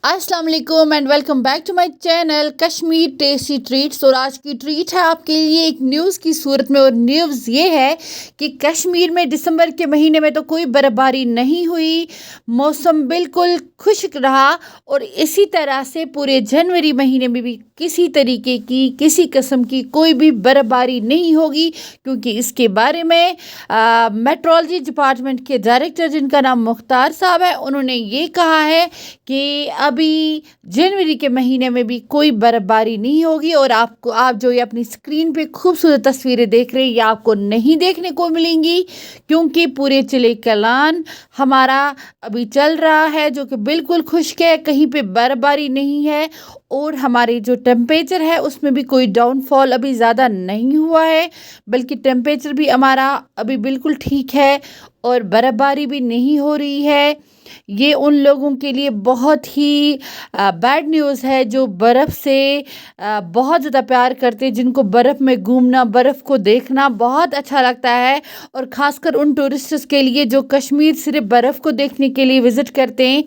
अस्सलाम वालेकुम and welcome back to my channel Kashmir tasty treats. और आज की ट्रीट है आपके लिए एक न्यूज़ की सूरत में। और न्यूज़ ये है कि कश्मीर में दिसंबर के महीने में तो कोई बर्फ़बारी नहीं हुई, मौसम बिल्कुल खुश्क रहा। और इसी तरह से पूरे जनवरी महीने में भी किसी तरीके की किसी किस्म की कोई भी बर्फ़बारी नहीं होगी, क्योंकि इसके बारे में मेट्रोलॉजी डिपार्टमेंट के डायरेक्टर, जिनका नाम मुख्तार साहब है, उन्होंने ये कहा है कि अभी जनवरी के महीने में भी कोई बर्फबारी नहीं होगी। और आप जो ये अपनी स्क्रीन पे खूबसूरत तस्वीरें देख रहे हैं, ये आपको नहीं देखने को मिलेंगी, क्योंकि पूरे चिले कलान हमारा अभी चल रहा है, जो कि बिल्कुल खुश्क है, कहीं पे बर्फबारी नहीं है। और हमारे जो टेम्परेचर है उसमें भी कोई डाउनफॉल अभी ज़्यादा नहीं हुआ है, बल्कि टेम्परेचर भी हमारा अभी बिल्कुल ठीक है और बर्फबारी भी नहीं हो रही है। ये उन लोगों के लिए बहुत ही बैड न्यूज़ है जो बर्फ़ से बहुत ज़्यादा प्यार करते हैं, जिनको बर्फ़ में घूमना, बर्फ़ को देखना बहुत अच्छा लगता है। और ख़ासकर उन टूरिस्ट्स के लिए जो कश्मीर सिर्फ बर्फ़ को देखने के लिए विज़िट करते हैं,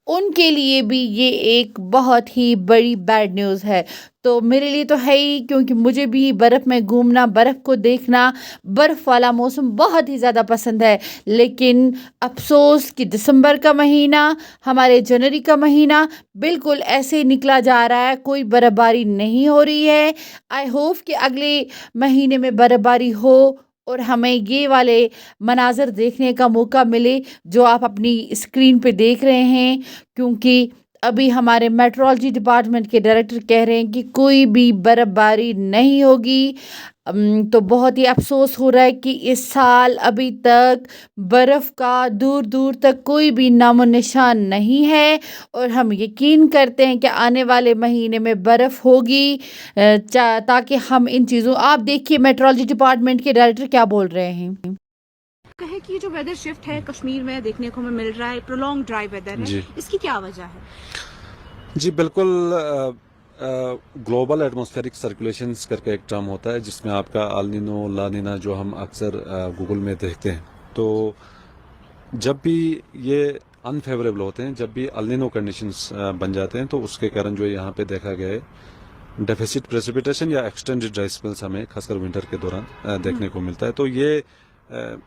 उनके लिए भी ये एक बहुत ही बड़ी बैड न्यूज़ है। तो मेरे लिए तो है ही, क्योंकि मुझे भी बर्फ़ में घूमना, बर्फ़ को देखना, बर्फ़ वाला मौसम बहुत ही ज़्यादा पसंद है। लेकिन अफ़सोस कि दिसंबर का महीना, हमारे जनवरी का महीना बिल्कुल ऐसे ही निकला जा रहा है, कोई बर्फ़बारी नहीं हो रही है। आई होप कि अगले महीने में बर्फ़बारी हो और हमें ये वाले मनाज़र देखने का मौका मिले जो आप अपनी स्क्रीन पे देख रहे हैं, क्योंकि अभी हमारे मेट्रोलॉजी डिपार्टमेंट के डायरेक्टर कह रहे हैं कि कोई भी बर्फ़बारी नहीं होगी। तो बहुत ही अफ़सोस हो रहा है कि इस साल अभी तक बर्फ़ का दूर दूर तक कोई भी नामो निशान नहीं है। और हम यकीन करते हैं कि आने वाले महीने में बर्फ़ होगी, ताकि हम इन चीज़ों, आप देखिए मेट्रोलॉजी डिपार्टमेंट के डायरेक्टर क्या बोल रहे हैं। है कि ये जो वेदर शिफ्ट है कश्मीर में देखने को हमें मिल रहा है, प्रोलॉन्ग ड्राई वेदर है, जी इसकी क्या वजह है? जी बिल्कुल। ग्लोबल एटमॉस्फेरिक सर्कुलेशंस करके एक टर्म होता है जिसमें आपका अल नीनो ला नीना जो हम अक्सर गूगल में देखते हैं। तो जब भी ये अनफेवरेबल होते हैं, जब भी अल नीनो कंडीशंस बन जाते हैं, तो उसके कारण जो यहाँ पे देखा गया है डेफिसिट प्रेसिपिटेशन या एक्सटेंडेड ड्राई स्पेल्स हमें खासकर विंटर के दौरान देखने को मिलता है। तो ये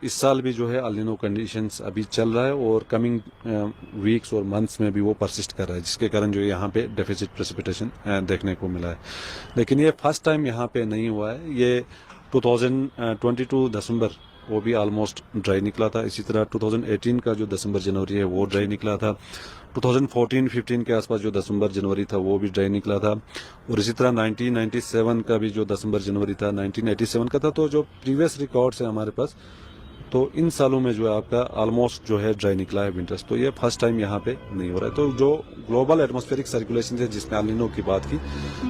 इस साल भी जो है अल नीनो कंडीशंस अभी चल रहा है और कमिंग वीक्स और मंथ्स में भी वो परसिस्ट कर रहा है, जिसके कारण जो यहाँ पे डेफिसिट प्रेसिपिटेशन देखने को मिला है। लेकिन ये फर्स्ट टाइम यहाँ पे नहीं हुआ है। ये 2022 दिसंबर वो भी ऑलमोस्ट ड्राई निकला था। इसी तरह 2018 का जो दिसंबर जनवरी है वो ड्राई निकला था। 2014-15 के आसपास जो दिसंबर जनवरी था वो भी ड्राई निकला था। और इसी तरह 1997 का भी जो दिसंबर जनवरी था 1987 का था। तो जो प्रीवियस रिकॉर्ड्स है हमारे पास, तो इन सालों में जो है आपका ऑलमोस्ट जो है ड्राई निकला है विंटर्स। तो ये फर्स्ट टाइम यहाँ पे नहीं हो रहा है। तो जो ग्लोबल एटमॉस्फेरिक सर्कुलेशन है जिसने एल नीनो की बात की,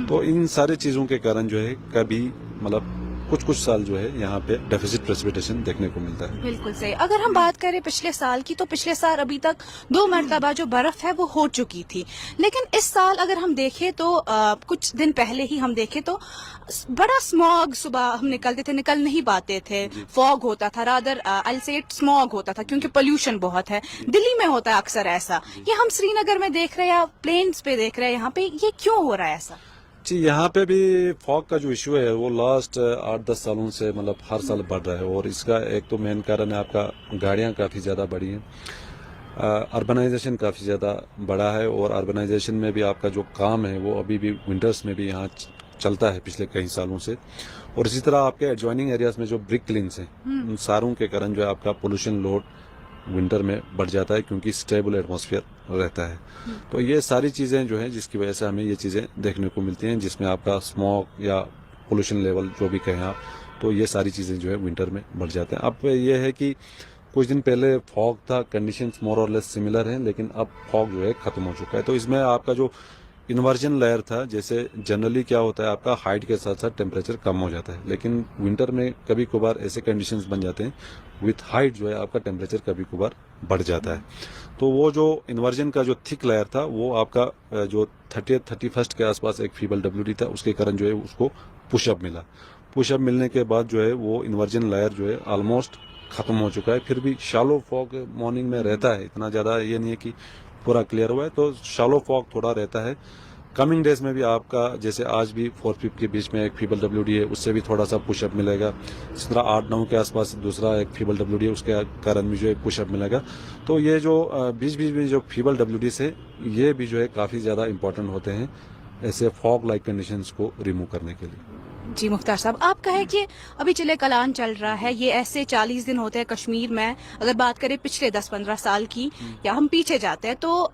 तो इन सारी चीज़ों के कारण जो है कभी मतलब कुछ कुछ साल जो है यहाँ पे डेफिसिट प्रेसिपिटेशन देखने को मिलता है। बिल्कुल सही। अगर हम बात करें पिछले साल की, तो पिछले साल अभी तक 2 मरतबा जो बर्फ है वो हो चुकी थी। लेकिन इस साल अगर हम देखें तो कुछ दिन पहले ही हम देखें तो बड़ा स्मॉग, सुबह हम निकलते थे, निकल नहीं पाते थे, फॉग होता था, रादर आई से स्मॉग होता था, क्योंकि पोल्यूशन बहुत है। दिल्ली में होता है अक्सर ऐसा, ये हम श्रीनगर में देख रहे हैं या प्लेन्स पे देख रहे हैं, यहाँ पे ये क्यों हो रहा है ऐसा? जी, यहाँ पे भी फॉग का जो इशू है वो लास्ट 8-10 सालों से मतलब हर साल बढ़ रहा है। और इसका एक तो मेन कारण है आपका गाड़ियाँ काफ़ी ज़्यादा बढ़ी हैं, अर्बनाइजेशन काफ़ी ज़्यादा बढ़ा है। और अर्बनाइजेशन में भी आपका जो काम है वो अभी भी विंटर्स में भी यहाँ चलता है पिछले कई सालों से। और इसी तरह आपके एडजॉइनिंग एरियाज में जो ब्रिक क्लिन्स हैं, उन सारों के कारण जो है आपका पोल्यूशन लोड विंटर में बढ़ जाता है, क्योंकि स्टेबल एटमॉस्फेयर रहता है। तो ये सारी चीज़ें जो हैं जिसकी वजह से हमें ये चीज़ें देखने को मिलती हैं, जिसमें आपका स्मॉग या पोल्यूशन लेवल जो भी कहें आप, तो ये सारी चीज़ें जो है विंटर में बढ़ जाते हैं। अब ये है कि कुछ दिन पहले फॉग था, कंडीशंस मोर और लेस सिमिलर हैं, लेकिन अब फॉग जो है ख़त्म हो चुका है। तो इसमें आपका जो इन्वर्जन लेयर था, जैसे जनरली क्या होता है आपका हाइट के साथ साथ टेम्परेचर कम हो जाता है, लेकिन विंटर में कभी कभार ऐसे कंडीशंस बन जाते हैं विथ हाइट जो है आपका टेम्परेचर कभी कभार बढ़ जाता है। तो वो जो इन्वर्जन का जो थिक लेयर था वो आपका जो 31st के आसपास एक फीबल WD था, उसके कारण जो है उसको पुशअप मिला। पुशअप मिलने के बाद जो है वो इन्वर्जन लेयर जो है ऑलमोस्ट ख़त्म हो चुका है। फिर भी शालो फॉग मॉर्निंग में रहता है, इतना ज़्यादा ये नहीं है कि पूरा क्लियर हुआ है, तो शैलो फॉग थोड़ा रहता है। कमिंग डेज में भी आपका जैसे आज भी 4-5 के बीच में एक फीबल WD है, उससे भी थोड़ा सा पुशअप मिलेगा। इस तरह 8-9 के आसपास दूसरा एक फीबल WD है, उसके कारण भी जो है पुशअप मिलेगा। तो ये जो बीच बीच में जो फीबल WD है, ये भी जो है काफ़ी ज़्यादा इंपॉर्टेंट होते हैं ऐसे फॉग लाइक कंडीशंस को रिमूव करने के लिए। जी मुख्तार साहब, आप कहें कि अभी चले कलान चल रहा है, ये ऐसे 40 दिन होते हैं कश्मीर में। अगर बात करें पिछले 10-15 साल की, या हम पीछे जाते हैं तो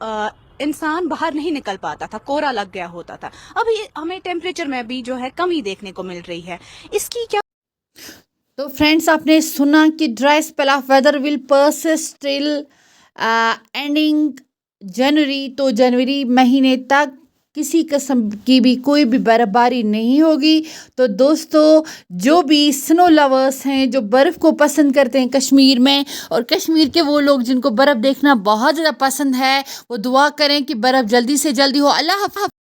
इंसान बाहर नहीं निकल पाता था, कोहरा लग गया होता था। अभी हमें टेम्परेचर में भी जो है कमी देखने को मिल रही है, इसकी क्या? तो फ्रेंड्स, आपने सुना कि dry spell of weather will persist till ending January. तो जनवरी महीने तक किसी किस्म की भी कोई भी बर्फबारी नहीं होगी। तो दोस्तों, जो भी स्नो लवर्स हैं, जो बर्फ़ को पसंद करते हैं कश्मीर में, और कश्मीर के वो लोग जिनको बर्फ़ देखना बहुत ज़्यादा पसंद है, वो दुआ करें कि बर्फ़ जल्दी से जल्दी हो। अल्लाह हाफ़िज़।